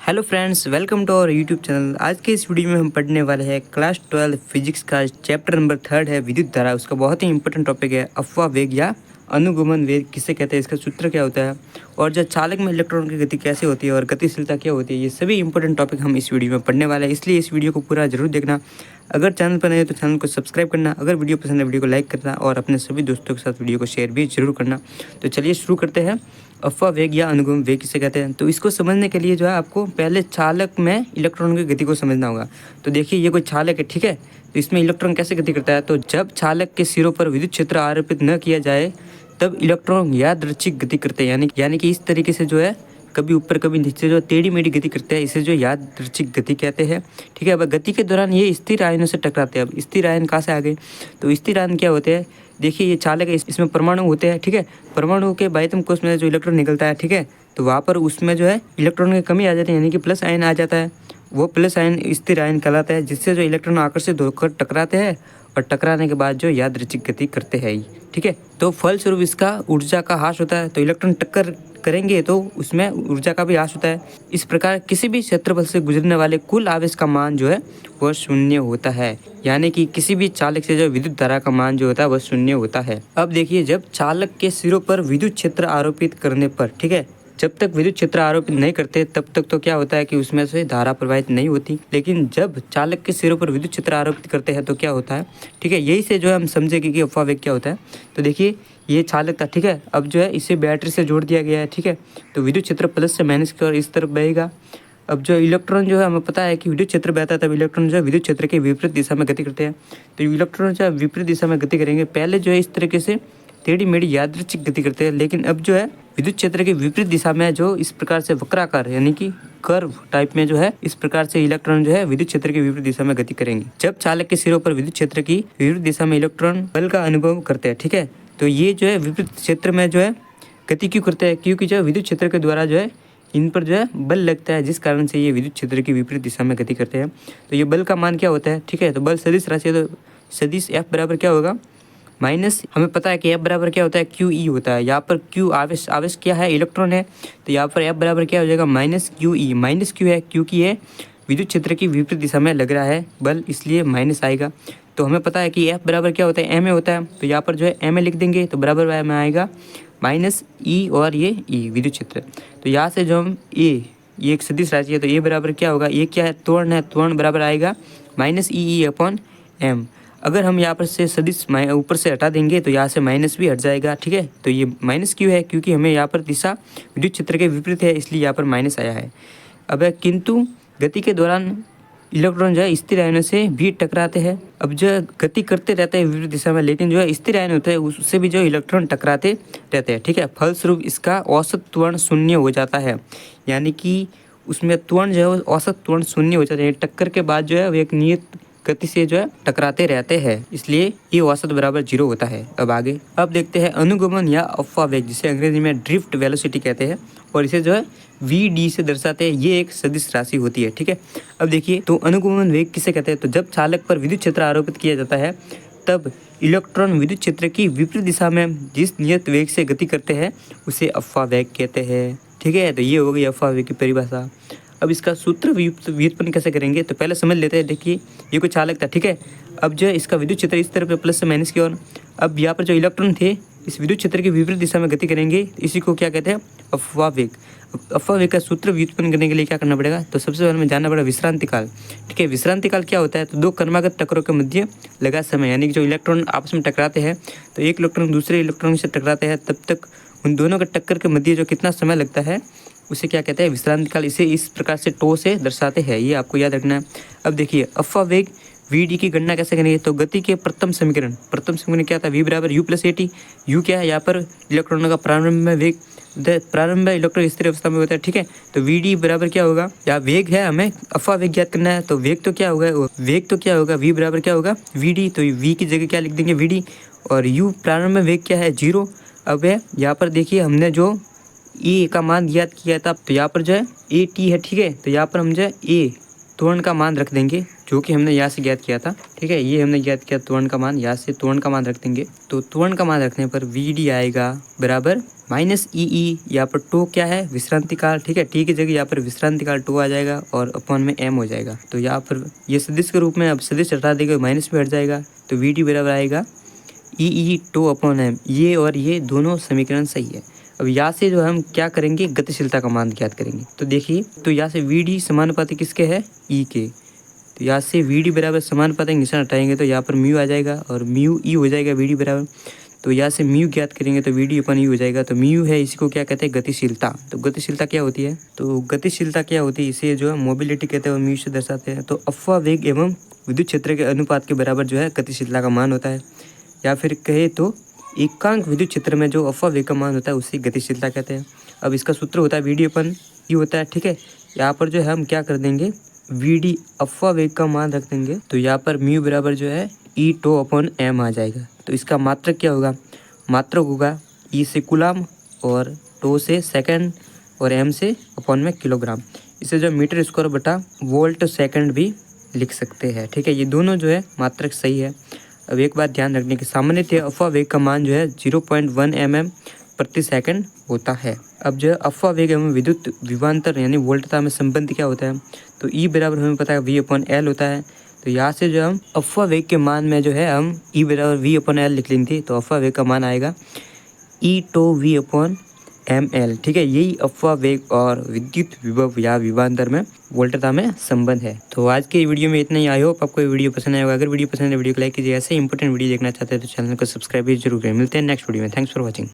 Hello friends, welcome to our YouTube channel. आज के इस वीडियो में हम पढ़ने वाले हैं क्लास 12 फिजिक्स का चैप्टर नंबर 3 है विद्युत धारा। उसका बहुत ही इंपॉर्टेंट टॉपिक है अफवाह वेग या अनुगमन वेग किसे कहते हैं, इसका सूत्र क्या होता है और जो चालक में इलेक्ट्रॉन की गति कैसे होती है और गतिशीलता क्या होती है, ये सभी इंपॉर्टेंट टॉपिक हम इस वीडियो में पढ़ने वाले हैं। इसलिए इस वीडियो को पूरा जरूर देखना। अगर चैनल पर नए हो तो चैनल को सब्सक्राइब करना, अगर वीडियो पसंद है वीडियो को लाइक करना और अपने सभी दोस्तों के साथ वीडियो को शेयर भी जरूर करना। तो चलिए शुरू करते हैं। अफवाह वेग या अनुगमन वेग किसे कहते हैं, तो इसको समझने के लिए जो है आपको पहले चालक में इलेक्ट्रॉन की गति को समझना होगा। तो देखिए ये कोई चालक है, ठीक है। तो इसमें इलेक्ट्रॉन कैसे गति करता है, तो जब चालक के सिरों पर विद्युत क्षेत्र आरोपित न किया जाए तब इलेक्ट्रॉन यादृच्छिक गति करते हैं, यानी कि इस तरीके से जो है कभी ऊपर कभी नीचे जो टेढ़ी मेढ़ी गति करते हैं, इसे जो यादृच्छिक गति कहते हैं, ठीक है। अब गति के दौरान ये स्थिर आयनों से टकराते हैं। अब स्थिर आयन कहाँ से आ गए, तो स्थिर आयन क्या होते हैं, देखिए ये चालक है, इसमें परमाणु होते हैं, ठीक है। परमाणु के बाह्यतम कोश में जो इलेक्ट्रॉन निकलता है, ठीक है, तो वहाँ पर उसमें जो है इलेक्ट्रॉन की कमी आ जाती है, यानी कि प्लस आयन आ जाता है। वो प्लस आयन स्थिर आयन कहलाता है, जिससे जो इलेक्ट्रॉन आकर्षित होकर टकराते हैं और टकराने के बाद जो यादृच्छिक गति करते हैं, ठीक है। तो फलस्वरूप इसका ऊर्जा का ह्रास होता है। तो इलेक्ट्रॉन टक्कर करेंगे तो उसमें ऊर्जा का भी ह्रास होता है। इस प्रकार किसी भी क्षेत्रफल से गुजरने वाले कुल आवेश का मान जो है वह शून्य होता है, यानी कि किसी भी चालक से जो विद्युत धारा का मान जो होता है वह शून्य होता है। अब देखिए, जब चालक के सिरों पर विद्युत क्षेत्र आरोपित करने पर, ठीक है, जब तक विद्युत क्षेत्र आरोपित नहीं करते तब तक तो क्या होता है कि उसमें से धारा प्रवाहित नहीं होती, लेकिन जब चालक के सिरों पर विद्युत क्षेत्र आरोपित करते हैं तो क्या होता है, ठीक है। यही से जो है हम समझेंगे कि अफवाह वेग क्या होता है। तो देखिए ये चालक था, ठीक है। अब जो है इसे बैटरी से जोड़ दिया गया है, ठीक है। तो विद्युत क्षेत्र प्लस से माइनस की ओर इस तरफ बहेगा। अब जो इलेक्ट्रॉन जो है, हमें पता है कि विद्युत क्षेत्र बहता है तब इलेक्ट्रॉन जो है विद्युत क्षेत्र के विपरीत दिशा में गति करते हैं। तो इलेक्ट्रॉन जो है विपरीत दिशा में गति करेंगे, पहले जो है इस तरीके से टेढ़ी मेढ़ी यादृच्छिक गति करते हैं, लेकिन अब जो है विद्युत क्षेत्र के विपरीत दिशा में जो इस प्रकार से वक्राकार यानी कि कर्व टाइप में जो है इस प्रकार से इलेक्ट्रॉन जो है विद्युत क्षेत्र के विपरीत दिशा में गति करेंगे। जब चालक के सिरों पर विद्युत क्षेत्र की विपरीत दिशा में इलेक्ट्रॉन बल का अनुभव करते हैं, ठीक है। तो ये जो है विपरीत क्षेत्र में जो है गति क्यों करते हैं, क्योंकि जो विद्युत क्षेत्र के द्वारा जो है इन पर जो है बल लगता है, जिस कारण से ये विद्युत क्षेत्र की विपरीत दिशा में गति करते हैं। तो ये बल का मान क्या होता है, ठीक है। तो बल सदिश राशि है, तो सदिश F बराबर क्या होगा, माइनस, हमें पता है कि F बराबर क्या होता है, क्यू ई होता है। यहाँ पर क्यू आवेश, आवेश क्या है, इलेक्ट्रॉन है, तो यहाँ पर F बराबर क्या हो जाएगा, minus Q E. Minus Q है क्योंकि ये विद्युत क्षेत्र की विपरीत दिशा में लग रहा है बल, इसलिए माइनस आएगा। तो हमें पता है कि F बराबर क्या होता है, एम ए होता है, तो यहाँ पर जो है एम ए लिख देंगे, तो बराबर में आएगा माइनस ई और ये ई विद्युत क्षेत्र। तो यहाँ से जो हम ये एक सदिश राशि है, तो ए बराबर क्या होगा, ये क्या है, त्वरण है, त्वरण बराबर आएगा माइनस ई अपॉन एम। अगर हम यहाँ पर से सदिश ऊपर से हटा देंगे तो यहाँ से माइनस भी हट जाएगा, ठीक है। तो ये माइनस क्यों है, क्योंकि हमें यहाँ पर दिशा विद्युत क्षेत्र के विपरीत है, इसलिए यहाँ पर माइनस आया है। अब किंतु गति के दौरान इलेक्ट्रॉन जो है स्थिर आयनों से भी टकराते हैं। अब जो गति करते रहते हैं विपरीत दिशा में, लेकिन जो है स्थिर आयन होते हैं उससे भी जो इलेक्ट्रॉन टकराते रहते हैं, ठीक है। फलस्वरूप इसका औसत त्वरण शून्य हो जाता है, यानी कि उसमें त्वरण जो है औसत त्वरण शून्य हो जाता है। टक्कर के बाद जो है वो एक नियत गति से जो है टकराते रहते हैं, इसलिए ये औसत बराबर 0 होता है। अब आगे अब देखते हैं अनुगमन या अफवाह वेग, जिसे अंग्रेजी में ड्रिफ्ट वेलोसिटी कहते हैं, और इसे जो है VD से दर्शाते हैं। ये एक सदिश राशि होती है, ठीक है। अब देखिए, तो अनुगमन वेग किसे कहते हैं, तो जब चालक पर विद्युत क्षेत्र आरोपित किया जाता है तब इलेक्ट्रॉन विद्युत क्षेत्र की विपरीत दिशा में जिस नियत वेग से गति करते हैं उसे अफवाह वेग कहते हैं, ठीक है। तो ये हो गई अफवाह वेग की परिभाषा। अब इसका सूत्र व्युत्पन्न कैसे करेंगे, तो पहले समझ लेते हैं। देखिए ये कोई चालक था, ठीक है। अब जो है इसका विद्युत क्षेत्र इस तरफ प्लस से माइनस की ओर। अब यहाँ पर जो इलेक्ट्रॉन थे इस विद्युत क्षेत्र की विपरीत दिशा में गति करेंगे, इसी को क्या कहते हैं, अफवाह वेग। अफवाह वेग का सूत्र व्युत्पन्न करने के लिए क्या करना पड़ेगा, तो सबसे पहले हमें जानना पड़ेगा विश्रांति काल, ठीक है। विश्रांति काल क्या होता है, तो दो क्रमागत टक्करों के मध्य लगा समय, यानी कि जो इलेक्ट्रॉन आपस में टकराते हैं, तो एक इलेक्ट्रॉन दूसरे इलेक्ट्रॉन से टकराते हैं, तब तक उन दोनों के टक्कर के मध्य जो कितना समय लगता है उसे क्या कहते हैं, विश्रांति काल। इसे इस प्रकार से टो से दर्शाते हैं, ये आपको याद रखना है। अब देखिए अफवाह वेग VD की गणना कैसे करेंगे, तो गति के प्रथम समीकरण क्या था, V बराबर U प्लस AT। U क्या है, यहाँ पर इलेक्ट्रॉनों का प्रारंभ में वेग, प्रारंभ इलेक्ट्रॉन स्थिर अवस्था में होता है, ठीक है। तो VD बराबर क्या होगा, या वेग है, हमें अफवाह वेग ज्ञात करना है, तो वेग तो क्या होगा, V बराबर क्या होगा VD। तो V की जगह क्या लिख देंगे VD, और U प्रारंभ में वेग क्या है 0। अब है यहाँ पर देखिए हमने जो ए का मान ज्ञात किया था, तो यहाँ पर जो है AT है, ठीक है। तो यहाँ पर हम जो है त्वरण का मान रख देंगे जो कि हमने यहाँ से ज्ञात किया था। ठीक है, ये हमने ज्ञात किया त्वरण का मान, यहाँ से त्वरण का मान रख देंगे। तो त्वरण का मान रखने पर VD आएगा बराबर माइनस ई, यहाँ पर टो क्या है, विश्रांति काल। ठीक है, टी की जगह यहाँ पर विश्रांति काल टो आ जाएगा और अपॉन में m हो जाएगा। तो यहाँ पर ये सदिश के रूप में अब सदिश हटा देगा, माइनस में हट जाएगा। तो VD बराबर आएगा ई टो अपॉन m। ये और ये दोनों समीकरण सही है। अब यहाँ से जो हम क्या करेंगे, गतिशीलता का मान ज्ञात करेंगे। तो देखिए, तो यहाँ से VD समानुपाती किसके है, ई के। तो यहाँ से VD बराबर समानुपाती निशान हटाएंगे तो यहाँ पर म्यू आ जाएगा और म्यू ई हो जाएगा VD बराबर। तो यहाँ से म्यू ज्ञात करेंगे तो VD अपन ई हो जाएगा। तो म्यू है, इसको क्या कहते हैं, गतिशीलता। तो गतिशीलता क्या होती है, तो गतिशीलता क्या होती है, इसे जो है मोबिलिटी कहते हैं और म्यू से दर्शाते हैं। तो अफवा वेग एवं विद्युत क्षेत्र के अनुपात के बराबर जो है गतिशीलता का मान होता है, या फिर कहे तो एकांक विद्युत क्षेत्र में जो अफवा वेग का मान होता है उसे गतिशीलता कहते हैं। अब इसका सूत्र होता है VD अपन ई होता है। ठीक है, यहाँ पर जो है हम क्या कर देंगे, VD अफवा वेग का मान रख देंगे। तो यहाँ पर म्यू बराबर जो है ई टो अपॉन m आ जाएगा। तो इसका मात्रक क्या होगा, मात्रक होगा ई से कूलम और टो से सेकंड और m से अपॉन में किलोग्राम। इसे जो मीटर स्क्वायर बटा वोल्ट सेकंड भी लिख सकते हैं। ठीक है, ये दोनों जो है मात्रक सही है। अब एक बात ध्यान रखने की, सामान्यतः अफवा वेग का मान जो है 0.1 mm प्रति सेकंड होता है। अब जो है अफवा वेग एवं विद्युत विभवांतर यानी वोल्टता में संबंध क्या होता है, तो ई बराबर हमें पता है V/L होता है। तो यहाँ से जो हम अफवा वेग के मान में जो है हम ई बराबर V/L लिख लेंगे। तो अफवा वेग का मान आएगा ई टो V/mL। ठीक है, यही अफवा वेग और विद्युत विभव या विभवांतर में वोल्टता में संबंध है। तो आज के वीडियो में इतना ही। आई होप आपको वीडियो पसंद आएगा। अगर वीडियो पसंद है वीडियो को लाइक कीजिए। ऐसे इंपॉर्टेंट वीडियो देखना चाहते हैं तो चैनल को सब्सक्राइब भी जरूर करें। मिलते हैं नेक्स्ट वीडियो में। Thanks for watching.